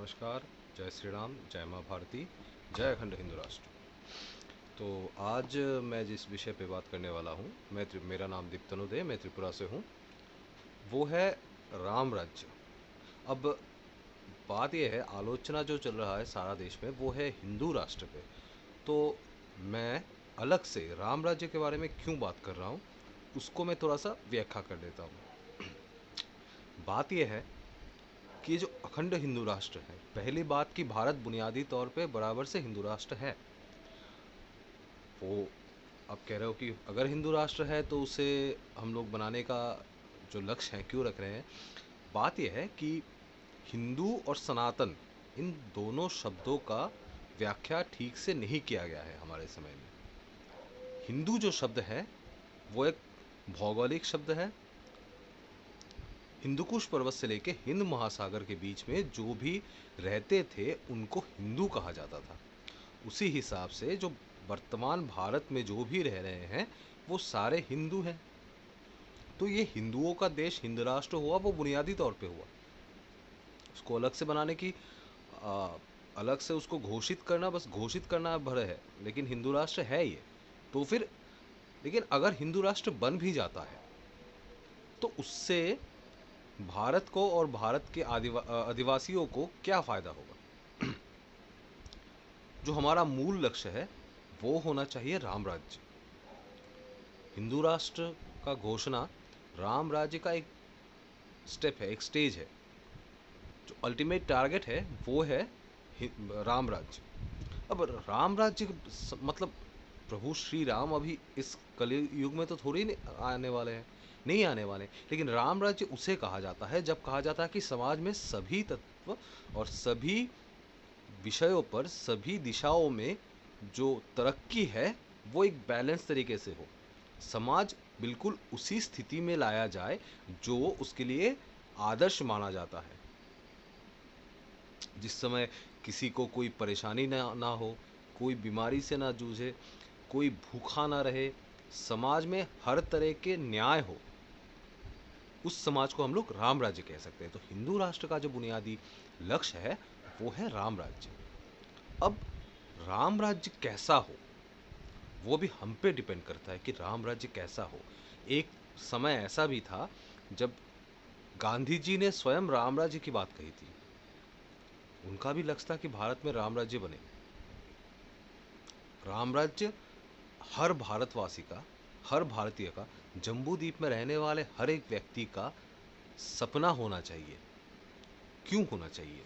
नमस्कार। जय श्री राम, जय माँ भारती, जय अखंड हिंदू राष्ट्र। तो आज मैं जिस विषय पे बात करने वाला हूँ, मेरा नाम दीप्तनुदय, मैं त्रिपुरा से हूँ। वो है राम राज्य। अब बात यह है, आलोचना जो चल रहा है सारा देश में वो है हिंदू राष्ट्र पे। तो मैं अलग से राम राज्य के बारे में क्यों बात कर रहा हूँ उसको मैं थोड़ा सा व्याख्या कर देता हूँ। बात यह है कि ये जो अखंड हिंदू राष्ट्र है, पहली बात कि भारत बुनियादी तौर पे बराबर से हिंदू राष्ट्र है। वो आप कह रहे हो कि अगर हिंदू राष्ट्र है तो उसे हम लोग बनाने का जो लक्ष्य है क्यों रख रहे हैं। बात यह है कि हिंदू और सनातन, इन दोनों शब्दों का व्याख्या ठीक से नहीं किया गया है हमारे समय में। हिंदू जो शब्द है वो एक भौगोलिक शब्द है। हिंदुकुश पर्वत से लेके हिंद महासागर के बीच में जो भी रहते थे उनको हिंदू कहा जाता था। उसी हिसाब से जो वर्तमान भारत में जो भी रह रहे हैं वो सारे हिंदू हैं। तो ये हिंदुओं का देश हिंद राष्ट्र हुआ, वो बुनियादी तौर पे हुआ। उसको अलग से बनाने की आ, अलग से उसको घोषित करना, बस घोषित करना भर है, लेकिन हिंदू राष्ट्र है ये। तो फिर लेकिन अगर हिंदू राष्ट्र बन भी जाता है तो उससे भारत को और भारत के आदिवासियों को क्या फ़ायदा होगा। जो हमारा मूल लक्ष्य है वो होना चाहिए राम राज्य। हिंदू राष्ट्र का घोषणा राम राज्य का एक स्टेप है, एक स्टेज है। जो अल्टीमेट टारगेट है वो है राम राज्य। अब राम राज्य मतलब प्रभु श्री राम अभी इस कलयुग में तो थोड़ी नहीं आने वाले हैं, नहीं आने वाले। लेकिन राम राज्य उसे कहा जाता है जब कहा जाता है कि समाज में सभी तत्व और सभी विषयों पर, सभी दिशाओं में जो तरक्की है वो एक बैलेंस तरीके से हो। समाज बिल्कुल उसी स्थिति में लाया जाए जो उसके लिए आदर्श माना जाता है। जिस समय किसी को कोई परेशानी ना हो, कोई बीमारी से ना जूझे, कोई भूखा ना रहे, समाज में हर तरह के न्याय हो, उस समाज को हम लोग राम राज्य कह सकते हैं। तो हिंदू राष्ट्र का जो बुनियादी लक्ष्य है वो है राम राज्य। अब राम राज्य कैसा हो वो भी हम पे डिपेंड करता है कि राम राज्य कैसा हो। एक समय ऐसा भी था जब गांधी जी ने स्वयं राम राज्य की बात कही थी। उनका भी लक्ष्य था कि भारत में राम राज्य बने। राम राज्य हर भारतवासी का, हर भारतीय का, जम्बू द्वीप में रहने वाले हर एक व्यक्ति का सपना होना चाहिए। क्यों होना चाहिए?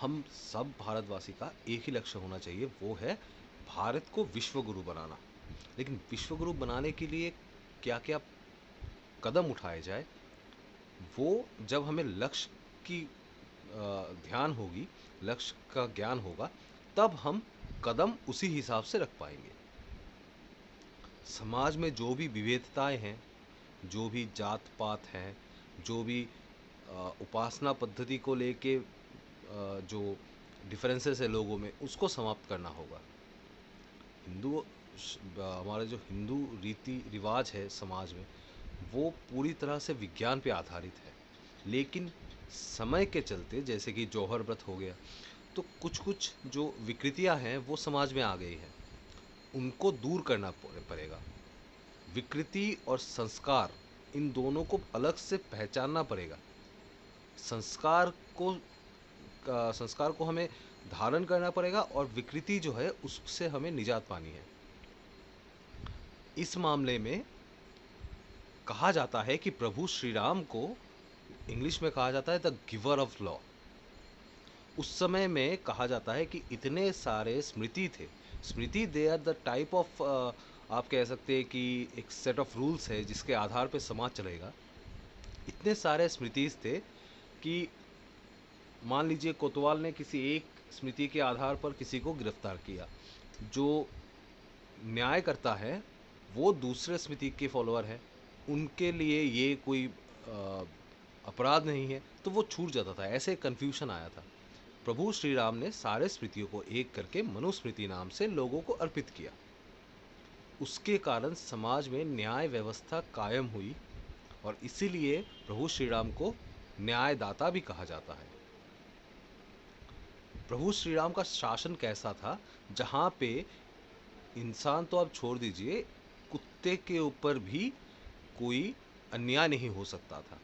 हम सब भारतवासी का एक ही लक्ष्य होना चाहिए, वो है भारत को विश्व गुरु बनाना। लेकिन विश्व गुरु बनाने के लिए क्या क्या कदम उठाए जाए, वो जब हमें लक्ष्य की ध्यान होगी, लक्ष्य का ज्ञान होगा, तब हम कदम उसी हिसाब से रख पाएंगे। समाज में जो भी विविधताएं हैं, जो भी जात पात हैं, जो भी उपासना पद्धति को लेके जो डिफरेंसेस है लोगों में, उसको समाप्त करना होगा। हिंदू हमारे जो हिंदू रीति रिवाज है समाज में, वो पूरी तरह से विज्ञान पे आधारित है। लेकिन समय के चलते, जैसे कि जौहर व्रत हो गया, तो कुछ कुछ जो विकृतियां हैं वो समाज में आ गई हैं, उनको दूर करना पड़ेगा। विकृति और संस्कार, इन दोनों को अलग से पहचानना पड़ेगा। संस्कार को संस्कार को हमें धारण करना पड़ेगा और विकृति जो है उससे हमें निजात पानी है। इस मामले में कहा जाता है कि प्रभु श्री राम को इंग्लिश में कहा जाता है द गिवर ऑफ लॉ। उस समय में कहा जाता है कि इतने सारे स्मृति थे। स्मृति they are the type of, आप कह सकते हैं कि एक सेट ऑफ रूल्स है जिसके आधार पे समाज चलेगा। इतने सारे स्मृतिज थे कि मान लीजिए कोतवाल ने किसी एक स्मृति के आधार पर किसी को गिरफ्तार किया, जो न्याय करता है वो दूसरे स्मृति के फॉलोअर हैं, उनके लिए ये कोई अपराध नहीं है, तो वो छूट जाता था। ऐसे कन्फ्यूशन आया था। प्रभु श्री राम ने सारे स्मृतियों को एक करके मनुस्मृति नाम से लोगों को अर्पित किया। उसके कारण समाज में न्याय व्यवस्था कायम हुई और इसीलिए प्रभु श्री राम को न्यायदाता भी कहा जाता है। प्रभु श्री राम का शासन कैसा था, जहाँ पे इंसान तो आप छोड़ दीजिए, कुत्ते के ऊपर भी कोई अन्याय नहीं हो सकता था।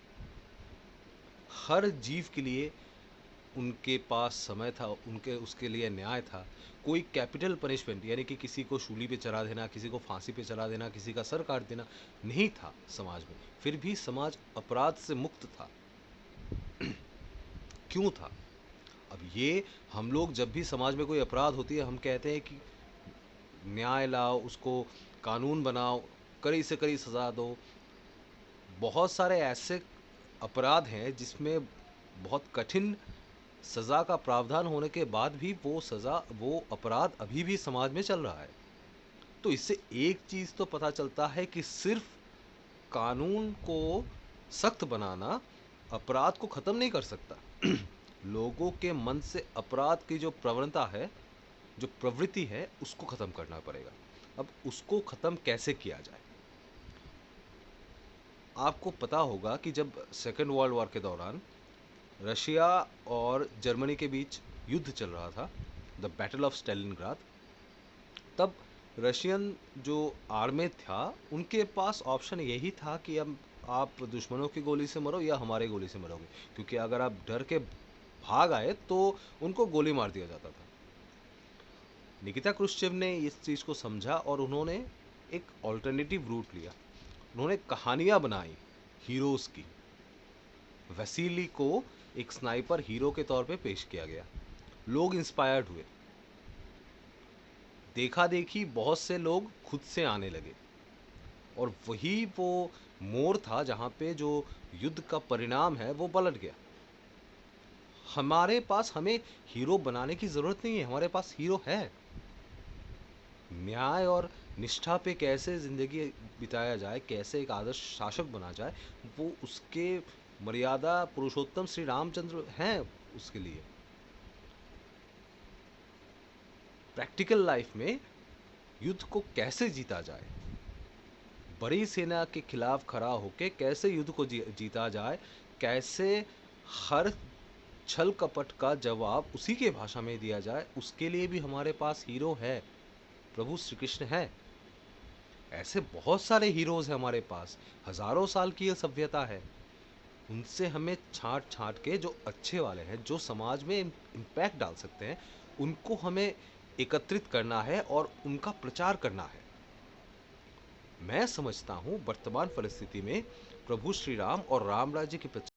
हर जीव के लिए उनके पास समय था, उनके उसके लिए न्याय था। कोई कैपिटल पनिशमेंट यानी कि किसी को शूली पे चढ़ा देना, किसी को फांसी पे चढ़ा देना, किसी का सर काट देना नहीं था समाज में। फिर भी समाज अपराध से मुक्त था। क्यों था? अब ये हम लोग जब भी समाज में कोई अपराध होती है, हम कहते हैं कि न्याय लाओ, उसको कानून बनाओ, कड़ी से कड़ी सज़ा दो। बहुत सारे ऐसे अपराध हैं जिसमें बहुत कठिन सज़ा का प्रावधान होने के बाद भी वो अपराध अभी भी समाज में चल रहा है। तो इससे एक चीज़ तो पता चलता है कि सिर्फ कानून को सख्त बनाना अपराध को ख़त्म नहीं कर सकता। लोगों के मन से अपराध की जो प्रवणता है, जो प्रवृत्ति है, उसको ख़त्म करना पड़ेगा। अब उसको ख़त्म कैसे किया जाए? आपको पता होगा कि जब सेकेंड वर्ल्ड वॉर के दौरान रशिया और जर्मनी के बीच युद्ध चल रहा था, द बैटल ऑफ स्टेलिनग्राद, तब रशियन जो आर्मी था, उनके पास ऑप्शन यही था कि अब आप दुश्मनों की गोली से मरो या हमारे गोली से मरोगे, क्योंकि अगर आप डर के भाग आए तो उनको गोली मार दिया जाता था। निकिता क्रुश्चेव ने इस चीज़ को समझा और उन्होंने एक ऑल्टरनेटिव रूट लिया। उन्होंने कहानियाँ बनाई हीरोज़ की। वसीली को एक स्नाइपर हीरो के तौर पे पेश किया गया। लोग इंस्पायर्ड हुए। देखा देखी बहुत से लोग खुद से आने लगे, और वही वो मोड़ था जहाँ पे जो युद्ध का परिणाम है वो पलट गया। हमारे पास हमें हीरो बनाने की ज़रूरत नहीं है, हमारे पास हीरो है। न्याय और निष्ठा पे कैसे ज़िंदगी बिताया जाए, कैसे एक आदर्श शासक बना जाए, वो उसके मर्यादा पुरुषोत्तम श्री रामचंद्र हैं उसके लिए। प्रैक्टिकल लाइफ में युद्ध को कैसे जीता जाए, बड़ी सेना के खिलाफ खड़ा होके कैसे युद्ध को जीता जाए, कैसे हर छल कपट का जवाब उसी के भाषा में दिया जाए, उसके लिए भी हमारे पास हीरो है, प्रभु श्री कृष्ण है। ऐसे बहुत सारे हीरोज़ हैं हमारे पास, हज़ारों साल की ये सभ्यता है। उनसे हमें छाँट छाँट के जो अच्छे वाले हैं, जो समाज में इम्पैक्ट डाल सकते हैं, उनको हमें एकत्रित करना है और उनका प्रचार करना है। मैं समझता हूँ वर्तमान परिस्थिति में प्रभु श्री राम और राम राज्य के प्रचार